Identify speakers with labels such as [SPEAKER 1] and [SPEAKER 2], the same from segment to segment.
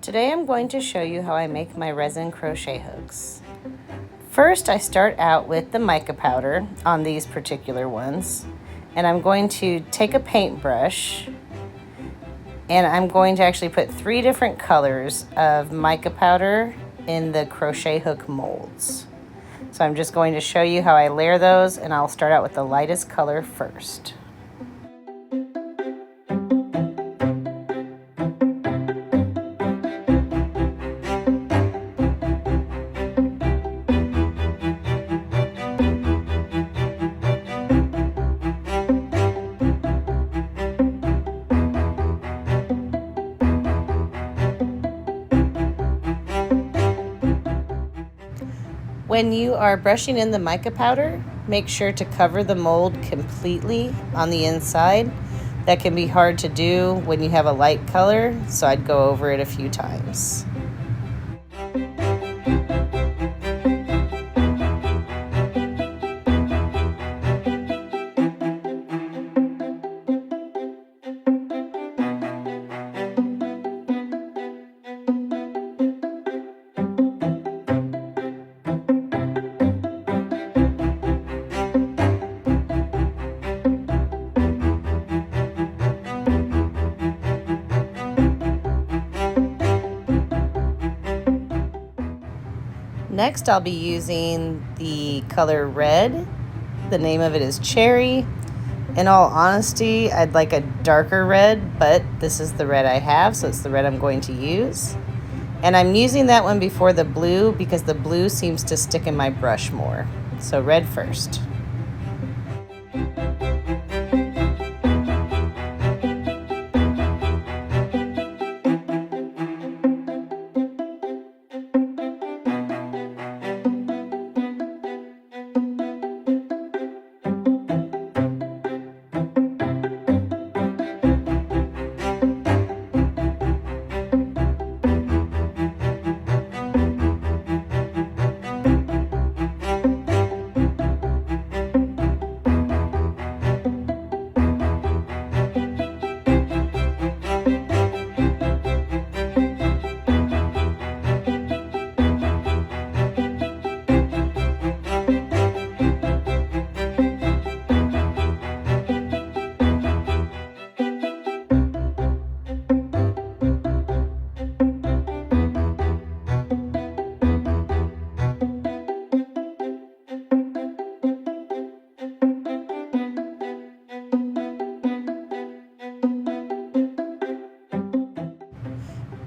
[SPEAKER 1] Today I'm going to show you how I make my resin crochet hooks. First, I start out with the mica powder on these particular ones, and I'm going to take a paintbrush and I'm going to actually put 3 different colors of mica powder in the crochet hook molds. So I'm just going to show you how I layer those, and I'll start out with the lightest color first. When you are brushing in the mica powder, make sure to cover the mold completely on the inside. That can be hard to do when you have a light color, so I'd go over it a few times. Next, I'll be using the color red. The name of it is Cherry. In all honesty, I'd like a darker red, but this is the red I have, so it's the red I'm going to use. And I'm using that one before the blue because the blue seems to stick in my brush more. So red first.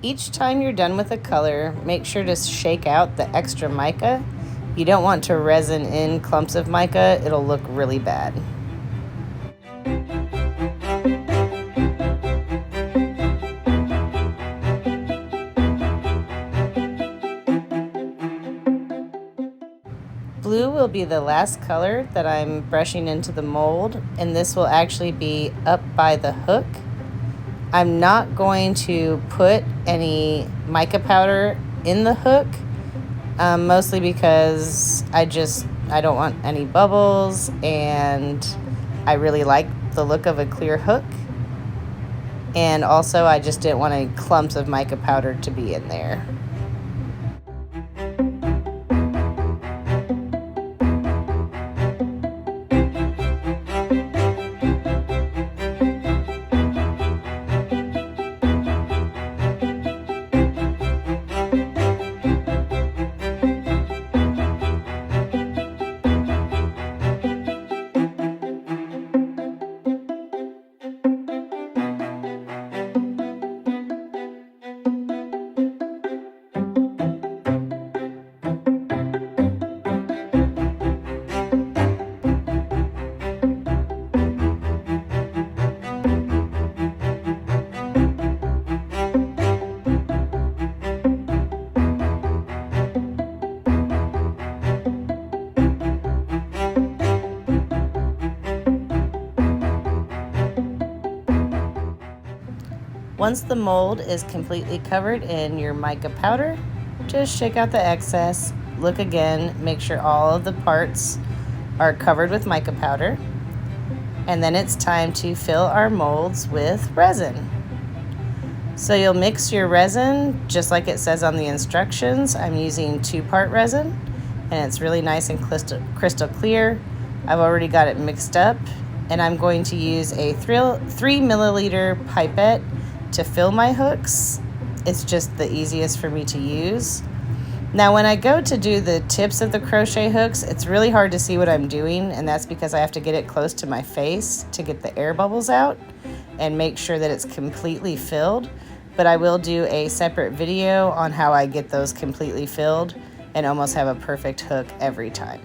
[SPEAKER 1] Each time you're done with a color, make sure to shake out the extra mica. You don't want to resin in clumps of mica, it'll look really bad. Blue will be the last color that I'm brushing into the mold, and this will actually be up by the hook. I'm not going to put any mica powder in the hook, mostly because I don't want any bubbles, and I really like the look of a clear hook. And also I just didn't want any clumps of mica powder to be in there. Once the mold is completely covered in your mica powder, just shake out the excess, look again, make sure all of the parts are covered with mica powder, and then it's time to fill our molds with resin. So you'll mix your resin just like it says on the instructions. I'm using 2-part resin, and it's really nice and crystal clear. I've already got it mixed up, and I'm going to use a 3 milliliter pipette to fill my hooks. It's just the easiest for me to use. Now when I go to do the tips of the crochet hooks, it's really hard to see what I'm doing, and that's because I have to get it close to my face to get the air bubbles out and make sure that it's completely filled. But I will do a separate video on how I get those completely filled and almost have a perfect hook every time.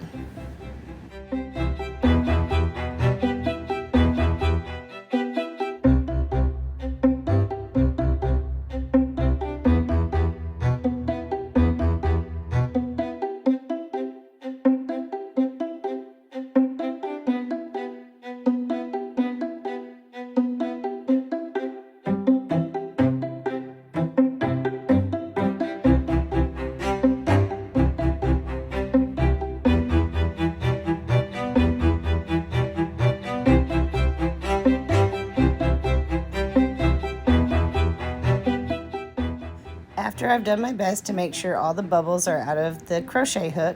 [SPEAKER 1] After I've done my best to make sure all the bubbles are out of the crochet hook,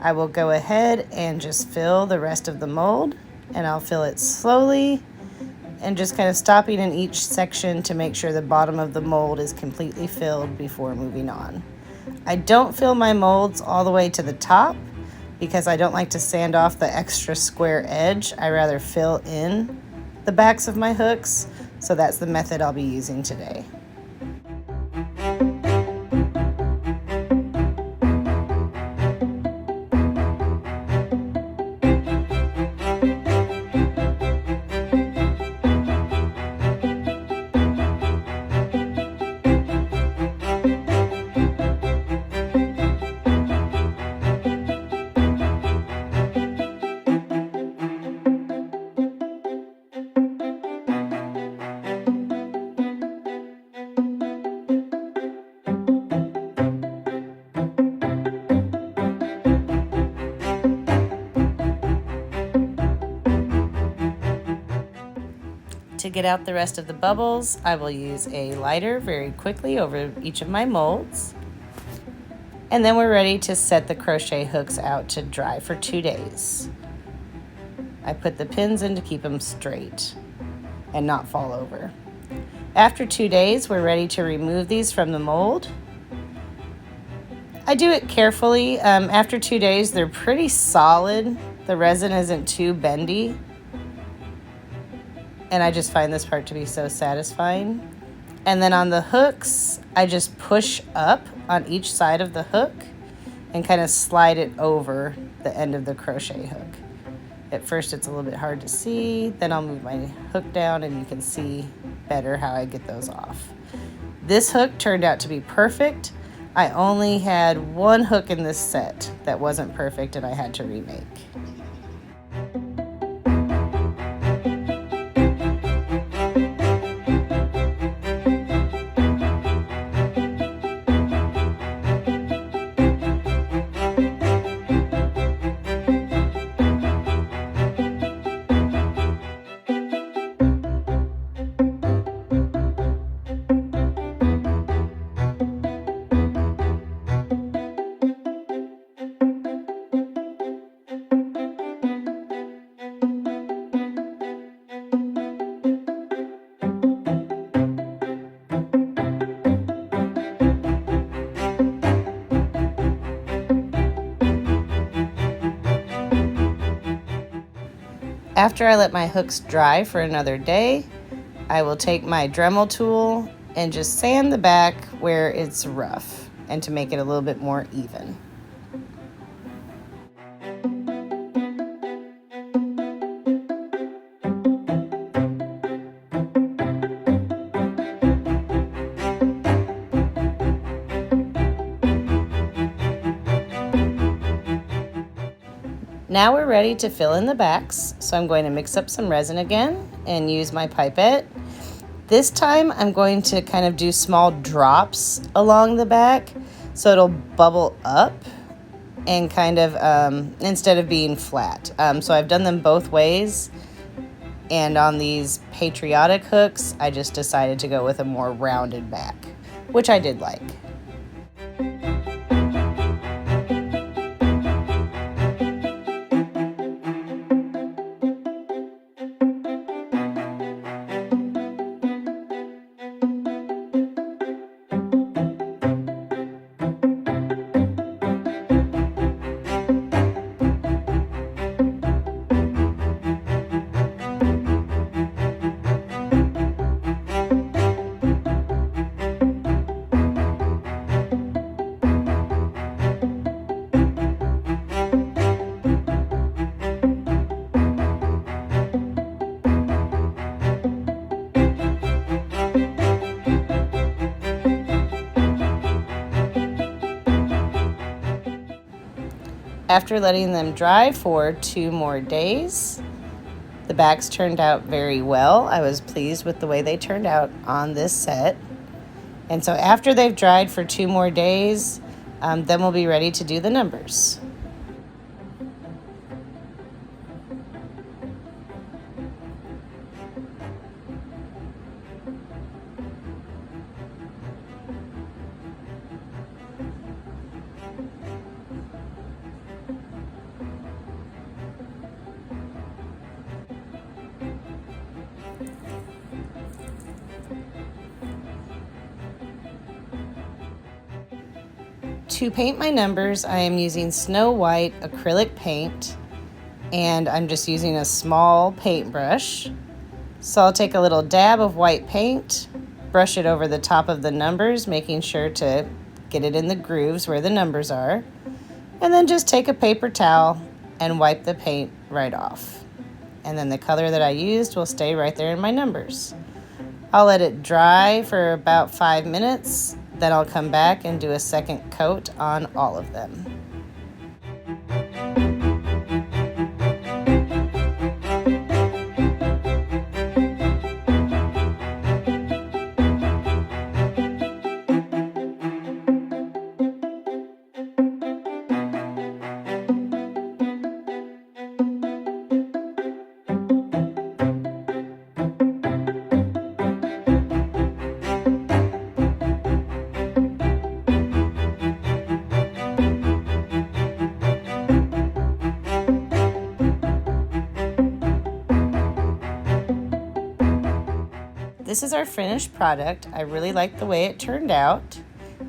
[SPEAKER 1] I will go ahead and just fill the rest of the mold, and I'll fill it slowly and just kind of stopping in each section to make sure the bottom of the mold is completely filled before moving on. I don't fill my molds all the way to the top because I don't like to sand off the extra square edge. I rather fill in the backs of my hooks, so that's the method I'll be using today. To get out the rest of the bubbles, I will use a lighter very quickly over each of my molds. And then we're ready to set the crochet hooks out to dry for 2 days. I put the pins in to keep them straight and not fall over. After 2 days, we're ready to remove these from the mold. I do it carefully. After 2 days, they're pretty solid. The resin isn't too bendy. And I just find this part to be so satisfying. And then on the hooks, I just push up on each side of the hook and kind of slide it over the end of the crochet hook. At first it's a little bit hard to see, then I'll move my hook down and you can see better how I get those off. This hook turned out to be perfect. I only had one hook in this set that wasn't perfect and I had to remake. After I let my hooks dry for another day, I will take my Dremel tool and just sand the back where it's rough and to make it a little bit more even. Now we're ready to fill in the backs, so I'm going to mix up some resin again and use my pipette. This time I'm going to kind of do small drops along the back so it'll bubble up and kind of instead of being flat. So I've done them both ways And on these patriotic hooks, I just decided to go with a more rounded back, which I did like. After letting them dry for 2 more days, the backs turned out very well. I was pleased with the way they turned out on this set. And so after they've dried for 2 more days, then we'll be ready to do the numbers. To paint my numbers, I am using Snow White acrylic paint, and I'm just using a small paintbrush. So I'll take a little dab of white paint, brush it over the top of the numbers, making sure to get it in the grooves where the numbers are, and then just take a paper towel and wipe the paint right off. And then the color that I used will stay right there in my numbers. I'll let it dry for about 5 minutes. Then I'll come back and do a second coat on all of them. This is our finished product. I really like the way it turned out.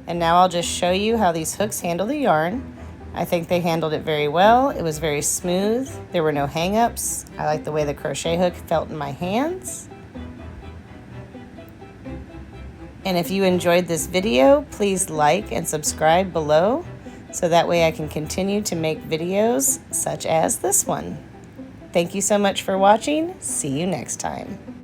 [SPEAKER 1] And now I'll just show you how these hooks handle the yarn. I think they handled it very well. It was very smooth. There were no hang-ups. I like the way the crochet hook felt in my hands. And if you enjoyed this video, please like and subscribe below so that way I can continue to make videos such as this one. Thank you so much for watching. See you next time.